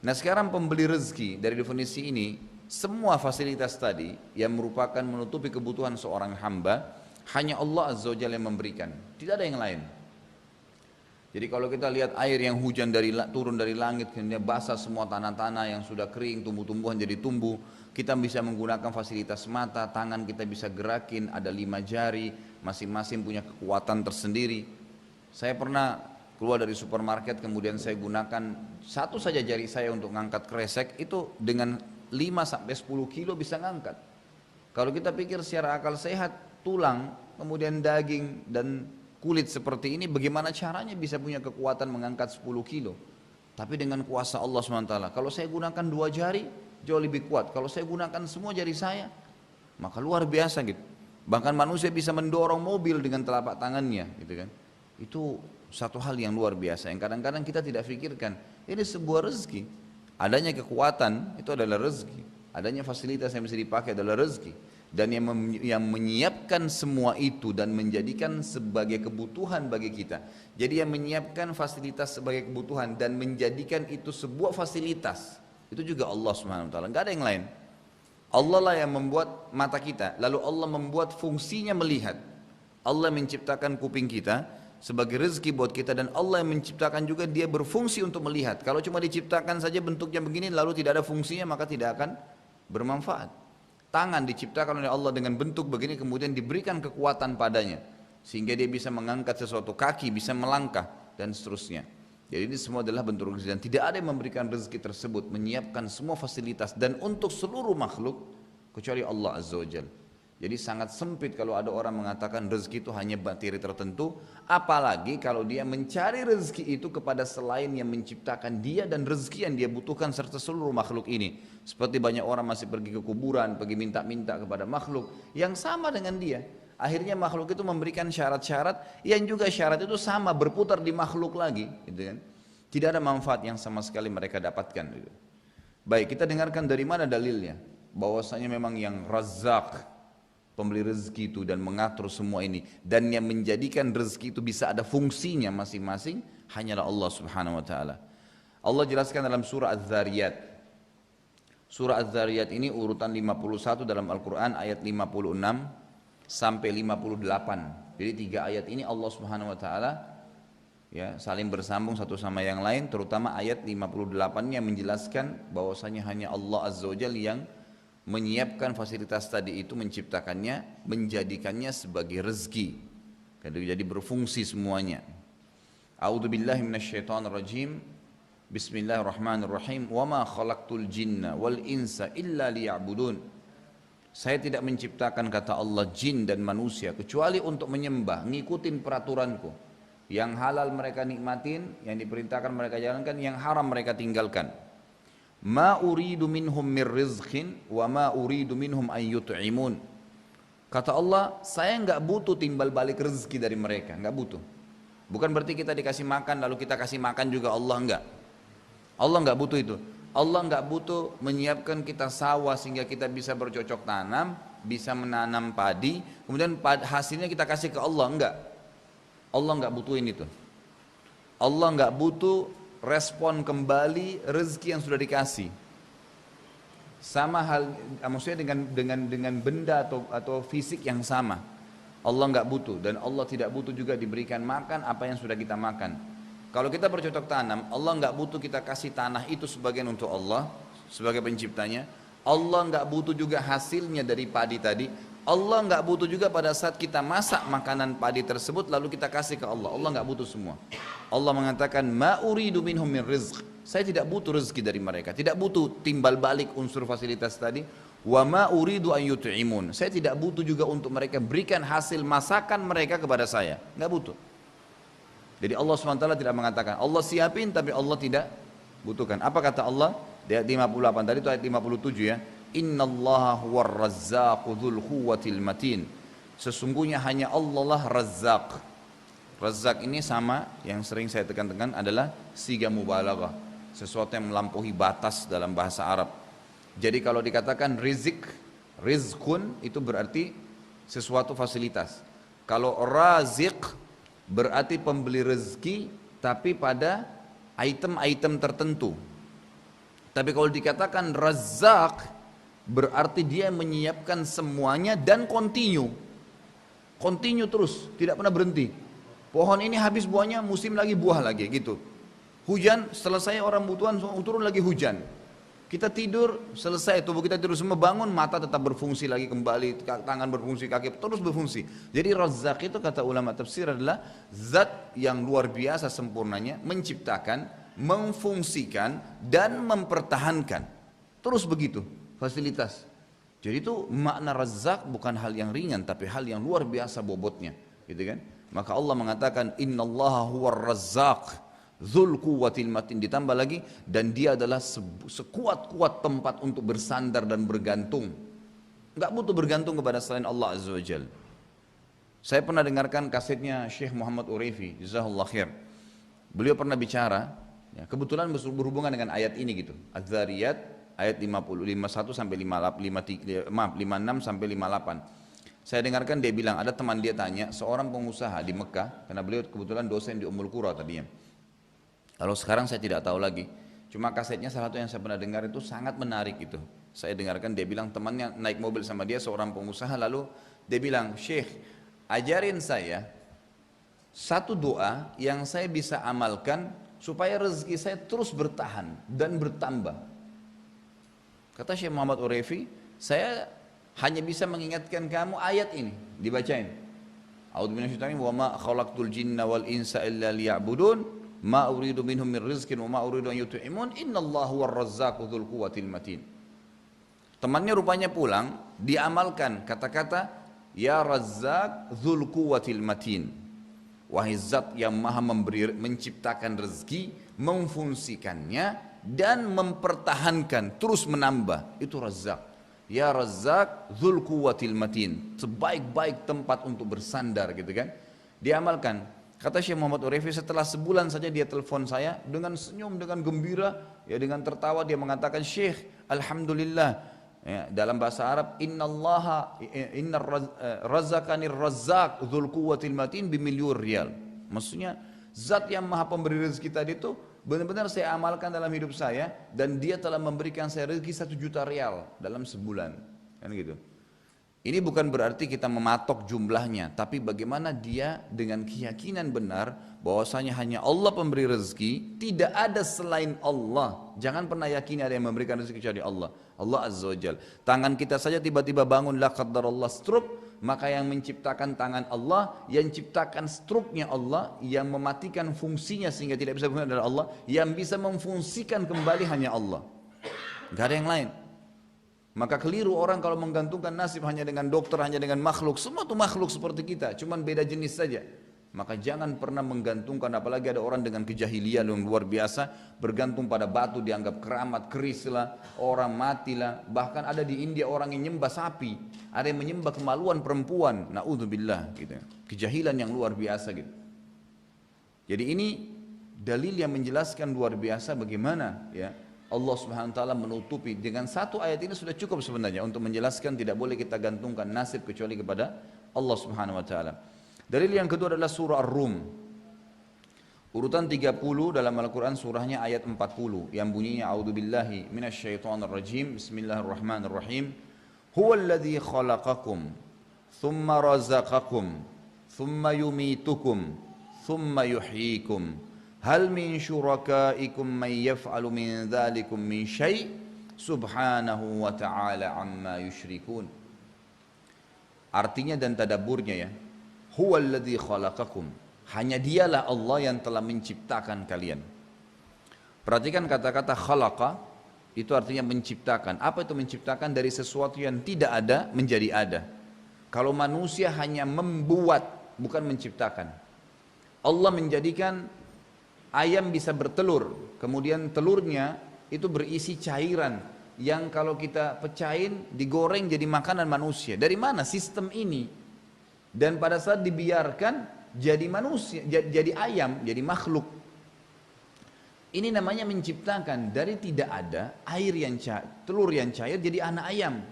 Nah sekarang pembeli rezeki dari definisi ini, semua fasilitas tadi yang merupakan menutupi kebutuhan seorang hamba, hanya Allah Azza wa Jalla yang memberikan, tidak ada yang lain. Jadi kalau kita lihat air yang hujan turun dari langit, kemudian basah semua tanah-tanah yang sudah kering, tumbuh-tumbuhan jadi tumbuh. Kita bisa menggunakan fasilitas mata, tangan kita bisa gerakin, ada 5 jari, masing-masing punya kekuatan tersendiri. Saya pernah keluar dari supermarket, kemudian saya gunakan satu saja jari saya untuk ngangkat kresek, itu dengan 5 sampai 10 kilo bisa ngangkat. Kalau kita pikir secara akal sehat, tulang, kemudian daging dan kulit seperti ini, bagaimana caranya bisa punya kekuatan mengangkat 10 kilo? Tapi dengan kuasa Allah SWT. Kalau saya gunakan 2 jari, jauh lebih kuat. Kalau saya gunakan semua jari saya, maka luar biasa gitu. Bahkan manusia bisa mendorong mobil dengan telapak tangannya, gitu kan? Itu satu hal yang luar biasa, yang kadang-kadang kita tidak pikirkan. Ini sebuah rezeki. Adanya kekuatan, itu adalah rezeki. Adanya fasilitas yang bisa dipakai adalah rezeki. Dan yang menyiapkan semua itu dan menjadikan sebagai kebutuhan bagi kita. Jadi yang menyiapkan fasilitas sebagai kebutuhan dan menjadikan itu sebuah fasilitas, itu juga Allah Subhanahu wa taala, enggak ada yang lain. Allah lah yang membuat mata kita, lalu Allah membuat fungsinya melihat. Allah menciptakan kuping kita sebagai rezeki buat kita, dan Allah yang menciptakan juga dia berfungsi untuk melihat. Kalau cuma diciptakan saja bentuknya begini lalu tidak ada fungsinya, maka tidak akan bermanfaat. Tangan diciptakan oleh Allah dengan bentuk begini, kemudian diberikan kekuatan padanya sehingga dia bisa mengangkat sesuatu, kaki bisa melangkah dan seterusnya. Jadi ini semua adalah bentuk rezeki, dan tidak ada yang memberikan rezeki tersebut, menyiapkan semua fasilitas dan untuk seluruh makhluk kecuali Allah Azza wa Jalla. Jadi sangat sempit kalau ada orang mengatakan rezeki itu hanya materi tertentu, apalagi kalau dia mencari rezeki itu kepada selain yang menciptakan dia dan rezeki yang dia butuhkan serta seluruh makhluk ini. Seperti banyak orang masih pergi ke kuburan, pergi minta-minta kepada makhluk yang sama dengan dia. Akhirnya makhluk itu memberikan syarat-syarat yang juga syarat itu sama berputar di makhluk lagi, gitu kan? Tidak ada manfaat yang sama sekali mereka dapatkan. Gitu. Baik, kita dengarkan dari mana dalilnya bahwasanya memang yang Razzaq, pembeli rezeki itu, dan mengatur semua ini, dan yang menjadikan rezeki itu bisa ada fungsinya masing-masing hanyalah Allah Subhanahu wa taala. Allah jelaskan dalam surah Az-Zariyat. Surah Az-Zariyat ini urutan 51 dalam Al-Qur'an, ayat 56 sampai 58. Jadi 3 ayat ini Allah Subhanahu wa taala ya saling bersambung satu sama yang lain, terutama ayat 58 yang menjelaskan bahwasanya hanya Allah Azza wa Jalla yang menyiapkan fasilitas tadi itu, menciptakannya, menjadikannya sebagai rezeki. Jadi berfungsi semuanya. A'udzubillahi minasyaitonirrajim. Bismillahirrahmanirrahim. Wa ma khalaqtul jinna wal insa illa liya'budun. Saya tidak menciptakan, kata Allah, jin dan manusia kecuali untuk menyembah, ngikutin peraturanku. Yang halal mereka nikmatin, yang diperintahkan mereka jalankan, yang haram mereka tinggalkan. Ma uridu minhum mir rizqin wa ma uridu minhum an yut'imun. Kata Allah, saya enggak butuh timbal balik rezeki dari mereka, enggak butuh. Bukan berarti kita dikasih makan lalu kita kasih makan juga Allah, enggak. Allah enggak butuh itu. Allah enggak butuh menyiapkan kita sawah sehingga kita bisa bercocok tanam, bisa menanam padi, kemudian hasilnya kita kasih ke Allah, enggak. Allah enggak butuhin itu. Allah enggak butuh respon kembali rezeki yang sudah dikasih. Sama hal, maksudnya dengan benda atau fisik yang sama. Allah nggak butuh, dan Allah tidak butuh juga diberikan makan apa yang sudah kita makan. Kalau kita bercocok tanam, Allah nggak butuh kita kasih tanah itu sebagian untuk Allah sebagai penciptanya. Allah nggak butuh juga hasilnya dari padi tadi. Allah nggak butuh juga pada saat kita masak makanan padi tersebut lalu kita kasih ke Allah. Allah nggak butuh semua. Allah mengatakan ma uridu minhum min rizq. Saya tidak butuh rezeki dari mereka, tidak butuh timbal balik unsur fasilitas tadi. Wa ma uridu an yut'imun. Saya tidak butuh juga untuk mereka berikan hasil masakan mereka kepada saya, nggak butuh. Jadi Allah SWT tidak mengatakan, Allah siapin tapi Allah tidak butuhkan. Apa kata Allah? Di ayat 58 tadi itu ayat 57 ya. Innallaha huwar razzaqu dzul quwwatil matin. Sesungguhnya hanya Allah lah Razzaq. Razzaq ini sama yang sering saya tekan-tekan adalah siga mubalaghah, sesuatu yang melampaui batas dalam bahasa Arab. Jadi kalau dikatakan rizqun itu berarti sesuatu fasilitas. Kalau raziq berarti pembeli rezeki tapi pada item-item tertentu. Tapi kalau dikatakan Razzaq, berarti dia menyiapkan semuanya dan kontinu. Kontinu terus, tidak pernah berhenti. Pohon ini habis buahnya, musim lagi buah lagi gitu. Hujan, selesai orang butuhan, turun lagi hujan. Kita tidur, selesai tubuh kita tidur semua, bangun, mata tetap berfungsi lagi kembali, tangan berfungsi, kaki terus berfungsi. Jadi Razzaq itu kata ulama tafsir adalah zat yang luar biasa sempurnanya, menciptakan, memfungsikan, dan mempertahankan. Terus begitu, fasilitas. Jadi itu makna Razzaq bukan hal yang ringan, tapi hal yang luar biasa bobotnya, gitu kan? Maka Allah mengatakan Innallaha huwar Razzaq Dzul quwwatil matin, ditambah lagi dan dia adalah sekuat-kuat tempat untuk bersandar dan bergantung. Enggak butuh bergantung kepada selain Allah Azza wa Jalla. Saya pernah dengarkan kasetnya Syekh Muhammad Uraifi, jazakallahu khair. Beliau pernah bicara, ya, kebetulan berhubungan dengan ayat ini gitu. Az-Zariyat ayat 51 sampai 56 sampai 58. Saya dengarkan dia bilang, ada teman dia tanya, seorang pengusaha di Mekah, karena beliau kebetulan dosen di Ummul Qura tadinya. Kalau sekarang saya tidak tahu lagi. Cuma kasetnya salah satu yang saya pernah dengar itu sangat menarik itu. Saya dengarkan dia bilang temannya naik mobil sama dia seorang pengusaha, lalu dia bilang, Syekh, ajarin saya satu doa yang saya bisa amalkan supaya rezeki saya terus bertahan dan bertambah. Kata Syekh Muhammad Uraifi, saya hanya bisa mengingatkan kamu ayat ini, dibacain. A'udzu billahi minasyaitonir rajim, wa ma khalaqtul jinna wal insa illa liya'budun. Ma uridu minhum min rizqin wa ma uridu an yut'imun innallaha huwar razzaqu dzul quwwatil matin. Temannya rupanya pulang, diamalkan kata-kata ya Razzaq dzul quwwatil matin. Wahai zat yang maha memberi, menciptakan rezeki, memfungsikannya dan mempertahankan, terus menambah. Itu Razzaq. Ya Razzaq dzul quwwatil matin. Sebaik-baik tempat untuk bersandar gitu kan. Diamalkan. Kata Syekh Muhammad Uraifi, setelah sebulan saja dia telepon saya dengan senyum, dengan gembira, ya dengan tertawa dia mengatakan, Syekh, alhamdulillah, ya, dalam bahasa Arab, innallaha razaqanir razzaq dzul quwwatil matin bimilyur riyal. Maksudnya zat yang maha pemberi rezeki tadi itu benar-benar saya amalkan dalam hidup saya dan dia telah memberikan saya rezeki 1 juta rial dalam sebulan. Kan gitu. Ini bukan berarti kita mematok jumlahnya, tapi bagaimana dia dengan keyakinan benar bahwasanya hanya Allah pemberi rezeki, tidak ada selain Allah. Jangan pernah yakin ada yang memberikan rezeki kecuali Allah. Allah Azza wa Jalla. Tangan kita saja tiba-tiba bangun, la qaddarallah stroke, maka yang menciptakan tangan Allah, yang menciptakan stroke-nya Allah, yang mematikan fungsinya sehingga tidak bisa berfungsi adalah Allah, yang bisa memfungsikan kembali hanya Allah. Gak ada yang lain. Maka keliru orang kalau menggantungkan nasib hanya dengan dokter, hanya dengan makhluk. Semua itu makhluk seperti kita, cuman beda jenis saja. Maka jangan pernah menggantungkan, apalagi ada orang dengan kejahilian yang luar biasa, bergantung pada batu dianggap keramat, keris lah, orang matilah. Bahkan ada di India orang yang menyembah sapi, ada yang menyembah kemaluan perempuan. Na'udzubillah gitu. Kejahilan yang luar biasa gitu. Jadi ini dalil yang menjelaskan luar biasa bagaimana ya Allah Subhanahu wa taala menutupi. Dengan satu ayat ini sudah cukup sebenarnya untuk menjelaskan tidak boleh kita gantungkan nasib kecuali kepada Allah Subhanahu wa taala. Dalil yang kedua adalah surah Ar-Rum. Urutan 30 dalam Al-Qur'an surahnya ayat 40 yang bunyinya a'udzubillahi minasyaitonir rajim. Bismillahirrahmanirrahim. Huwallazi khalaqakum thumma razaqakum thumma yumitukum thumma yuhyikum. Hal min syurakaikum man yaf'alu min dzalikum min syai' subhanahu wa ta'ala amma yusyrikun. Artinya dan tadabburnya ya, huwallazi khalaqakum, hanya dialah Allah yang telah menciptakan kalian. Perhatikan kata-kata khalaqa, itu artinya menciptakan. Apa itu menciptakan? Dari sesuatu yang tidak ada menjadi ada. Kalau manusia hanya membuat, bukan menciptakan. Allah menjadikan ayam bisa bertelur, kemudian telurnya itu berisi cairan yang kalau kita pecahin, digoreng jadi makanan manusia. Dari mana sistem ini? Dan pada saat dibiarkan jadi manusia, jadi ayam, jadi makhluk. Ini namanya menciptakan dari tidak ada, air yang cair, telur yang cair jadi anak ayam.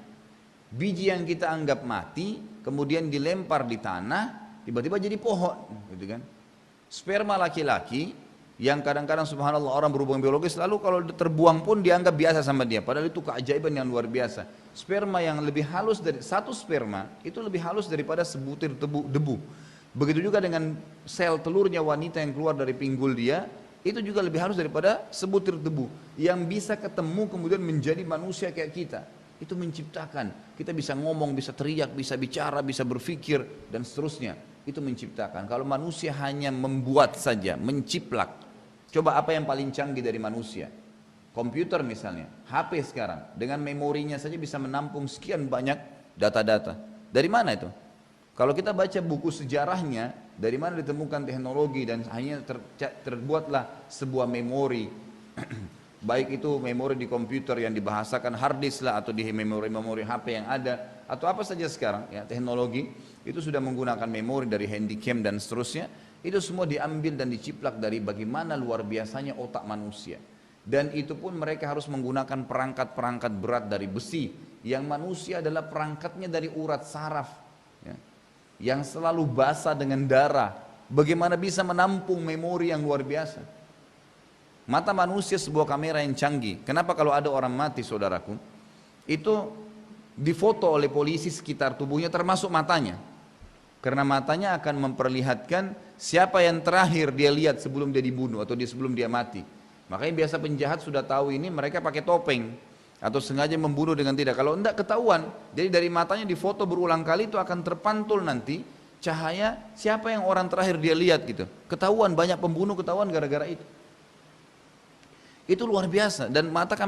Biji yang kita anggap mati, kemudian dilempar di tanah, tiba-tiba jadi pohon, gitu kan? Sperma laki-laki yang kadang-kadang subhanallah orang berhubungan biologis lalu kalau terbuang pun dianggap biasa sama dia, padahal itu keajaiban yang luar biasa. Sperma yang lebih halus dari satu sperma itu lebih halus daripada sebutir debu. Begitu juga dengan sel telurnya wanita yang keluar dari pinggul dia, itu juga lebih halus daripada sebutir debu yang bisa ketemu kemudian menjadi manusia kayak kita. Itu menciptakan, kita bisa ngomong, bisa teriak, bisa bicara, bisa berpikir dan seterusnya. Itu menciptakan. Kalau manusia hanya membuat saja, menciplak. Coba apa yang paling canggih dari manusia? Komputer misalnya, HP sekarang dengan memorinya saja bisa menampung sekian banyak data-data. Dari mana itu? Kalau kita baca buku sejarahnya, dari mana ditemukan teknologi dan hanya terbuatlah sebuah memori. Baik itu memori di komputer yang dibahasakan hard disk lah, atau di memori HP yang ada, atau apa saja sekarang ya, teknologi itu sudah menggunakan memori dari handycam dan seterusnya. Itu semua diambil dan diciplak dari bagaimana luar biasanya otak manusia. Dan itu pun mereka harus menggunakan perangkat-perangkat berat dari besi, yang manusia adalah perangkatnya dari urat saraf ya, yang selalu basah dengan darah. Bagaimana bisa menampung memori yang luar biasa? Mata manusia sebuah kamera yang canggih. Kenapa kalau ada orang mati saudaraku, itu difoto oleh polisi sekitar tubuhnya termasuk matanya. Karena matanya akan memperlihatkan siapa yang terakhir dia lihat sebelum dia dibunuh atau sebelum dia mati. Makanya biasa penjahat sudah tahu ini, mereka pakai topeng atau sengaja membunuh dengan tidak. Kalau tidak ketahuan, jadi dari matanya difoto berulang kali itu akan terpantul nanti cahaya siapa yang orang terakhir dia lihat gitu. Ketahuan, banyak pembunuh ketahuan gara-gara itu. Itu luar biasa. Dan mata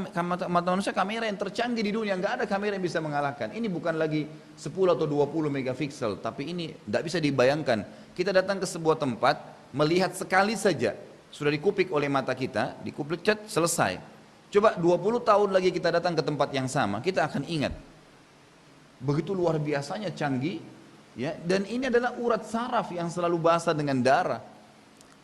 manusia kamera yang tercanggih di dunia, nggak ada kamera yang bisa mengalahkan. Ini bukan lagi 10 atau 20 megapiksel, tapi ini tidak bisa dibayangkan. Kita datang ke sebuah tempat, melihat sekali saja, sudah dikupik oleh mata kita, dikupik cat, selesai. Coba 20 tahun lagi kita datang ke tempat yang sama, kita akan ingat. Begitu luar biasanya canggih, ya. Dan ini adalah urat saraf yang selalu basah dengan darah.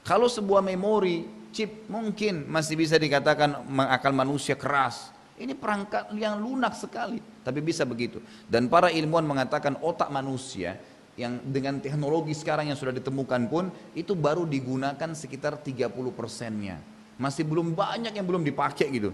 Kalau sebuah memori chip mungkin masih bisa dikatakan akal manusia keras. Ini perangkat yang lunak sekali, tapi bisa begitu. Dan para ilmuwan mengatakan otak manusia yang dengan teknologi sekarang yang sudah ditemukan pun itu baru digunakan sekitar 30%-nya. Masih belum banyak yang belum dipakai gitu.